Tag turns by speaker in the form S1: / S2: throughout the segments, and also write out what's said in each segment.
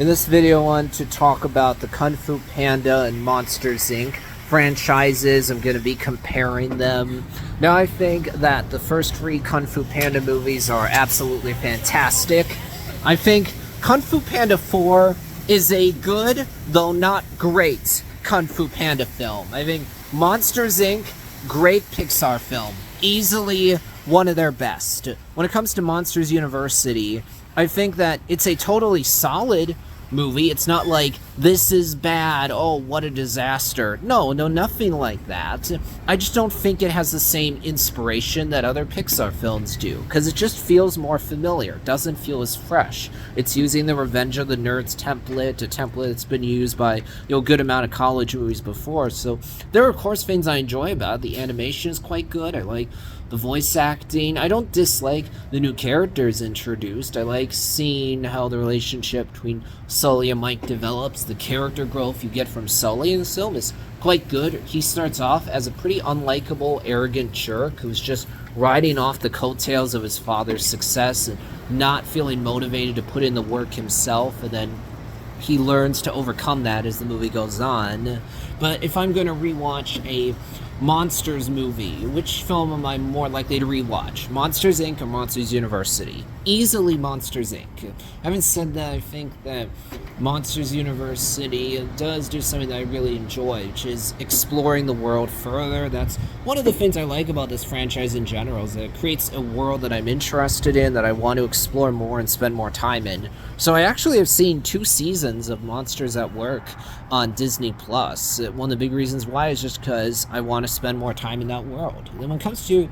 S1: In this video I want to talk about the Kung Fu Panda and Monsters Inc. franchises. I'm going to be comparing them. Now I think that the first three Kung Fu Panda movies are absolutely fantastic. I think Kung Fu Panda 4 is a good, though not great, Kung Fu Panda film. I think Monsters Inc., great Pixar film. Easily one of their best. When it comes to Monsters University, I think that it's a totally solid movie. It's not like, this is bad, oh, what a disaster. No, nothing like that. I just don't think it has the same inspiration that other Pixar films do, because it just feels more familiar. It doesn't feel as fresh. It's using the Revenge of the Nerds template, a template that's been used by a good amount of college movies before. So there are, of course, things I enjoy about it. The animation is quite good. I like the voice acting. I don't dislike the new characters introduced. I like seeing how the relationship between Sully and Mike develops. The character growth you get from Sully in the film is quite good. He starts off as a pretty unlikable, arrogant jerk who's just riding off the coattails of his father's success and not feeling motivated to put in the work himself, and then he learns to overcome that as the movie goes on. But if I'm going to rewatch a Monsters movie, which film am I more likely to rewatch? Monsters Inc. or Monsters University? Easily Monsters Inc. Having said that, I think that Monsters University does do something that I really enjoy, which is exploring the world further. That's one of the things I like about this franchise in general, is that it creates a world that I'm interested in, that I want to explore more and spend more time in. So I actually have seen 2 seasons of Monsters at Work on Disney+. One of the big reasons why is just because I want to spend more time in that world. And when it comes to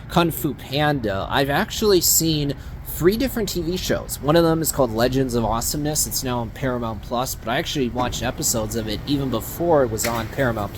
S1: Kung Fu Panda, I've actually seen 3 different TV shows. One of them is called Legends of Awesomeness. It's now on Paramount+, but I actually watched episodes of it even before it was on Paramount+.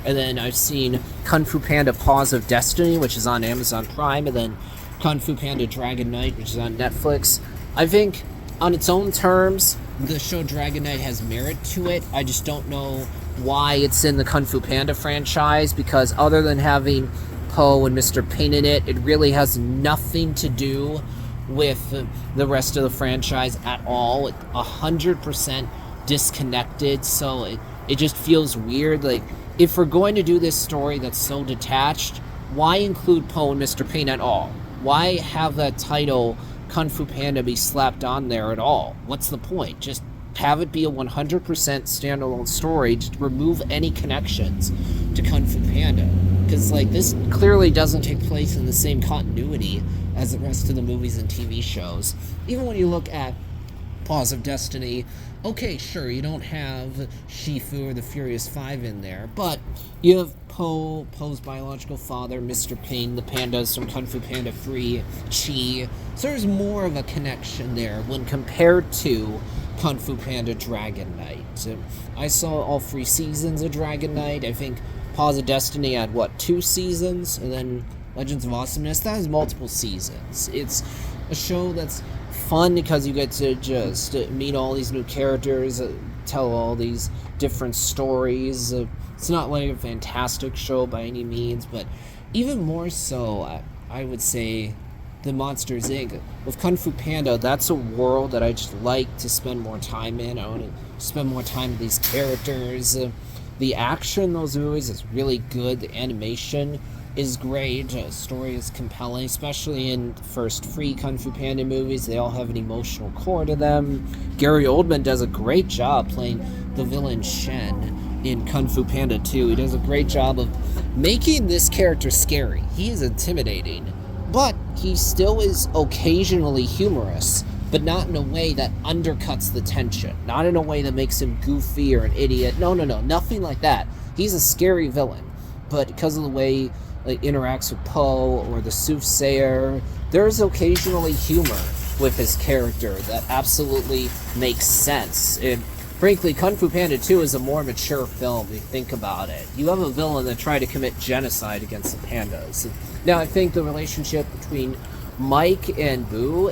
S1: And then I've seen Kung Fu Panda Paws of Destiny, which is on Amazon Prime, and then Kung Fu Panda Dragon Knight, which is on Netflix. I think on its own terms, the show Dragon Knight has merit to it. I just don't know why it's in the Kung Fu Panda franchise, because other than having Po and Mr. Pain in it, it really has nothing to do with the rest of the franchise at all. It's 100% disconnected, so it just feels weird. Like, if we're going to do this story that's so detached, why include Po and Mr. Pain at all? Why have that title Kung Fu Panda be slapped on there at all? What's the point? Just have it be a 100% standalone story. Just remove any connections to Kung Fu Panda, because like, this clearly doesn't take place in the same continuity as the rest of the movies and TV shows. Even when you look at Paws of Destiny, okay, sure, you don't have Shifu or the Furious Five in there, but you have Po's biological father, Mr. Pain, the pandas from Kung Fu Panda 3, Chi. So there's more of a connection there when compared to Kung Fu Panda Dragon Knight. I saw all 3 seasons of Dragon Knight. I think Paws of Destiny had, 2 seasons? And then Legends of Awesomeness, that has multiple seasons. It's a show that's fun because you get to just meet all these new characters, tell all these different stories. It's not like a fantastic show by any means, but even more so, I would say, the Monsters Inc. With Kung Fu Panda, that's a world that I just like to spend more time in. I want to spend more time with these characters. The action in those movies is really good. The animation is great. The story is compelling, especially in the first 3 Kung Fu Panda movies. They all have an emotional core to them. Gary Oldman does a great job playing the villain Shen in Kung Fu Panda 2. He does a great job of making this character scary. He is intimidating, but he still is occasionally humorous, but not in a way that undercuts the tension. Not in a way that makes him goofy or an idiot. No, nothing like that. He's a scary villain, but because of the way he interacts with Po or the Soothsayer, there's occasionally humor with his character that absolutely makes sense. And frankly, Kung Fu Panda 2 is a more mature film if you think about it. You have a villain that tried to commit genocide against the pandas. Now, I think the relationship between Mike and Boo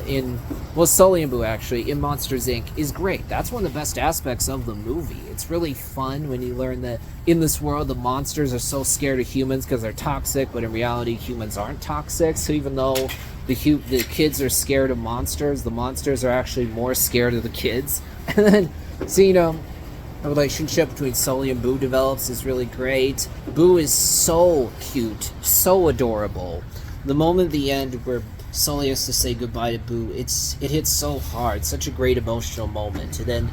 S1: Sully and Boo actually, in Monsters Inc. is great. That's one of the best aspects of the movie. It's really fun when you learn that in this world the monsters are so scared of humans because they're toxic, but in reality humans aren't toxic. So even though the kids are scared of monsters, the monsters are actually more scared of the kids. And then, so, you know, the relationship between Sully and Boo develops is really great. Boo is so cute, so adorable. The moment at the end where Sully has to say goodbye to Boo, it hits so hard, such a great emotional moment. And then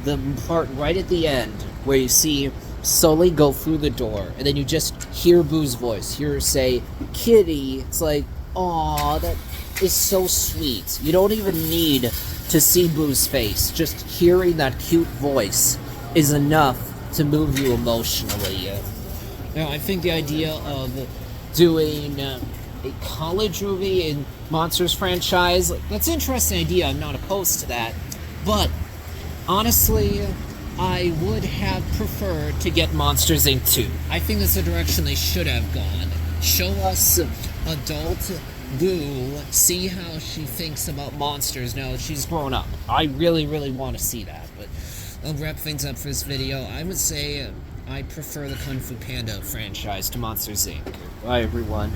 S1: the part right at the end where you see Sully go through the door, and then you just hear Boo's voice, hear her say, "Kitty." It's like, aw, that is so sweet. You don't even need to see Boo's face. Just hearing that cute voice is enough to move you emotionally. Now, I think the idea of doing a college movie in Monsters franchise, that's an interesting idea. I'm not opposed to that. But, honestly, I would have preferred to get Monsters Inc. 2. I think that's the direction they should have gone. Show us adult Boo, see how she thinks about monsters now that she's grown up. I really, really want to see that, but I'll wrap things up for this video. I would say I prefer the Kung Fu Panda franchise to Monsters Inc. Bye, everyone.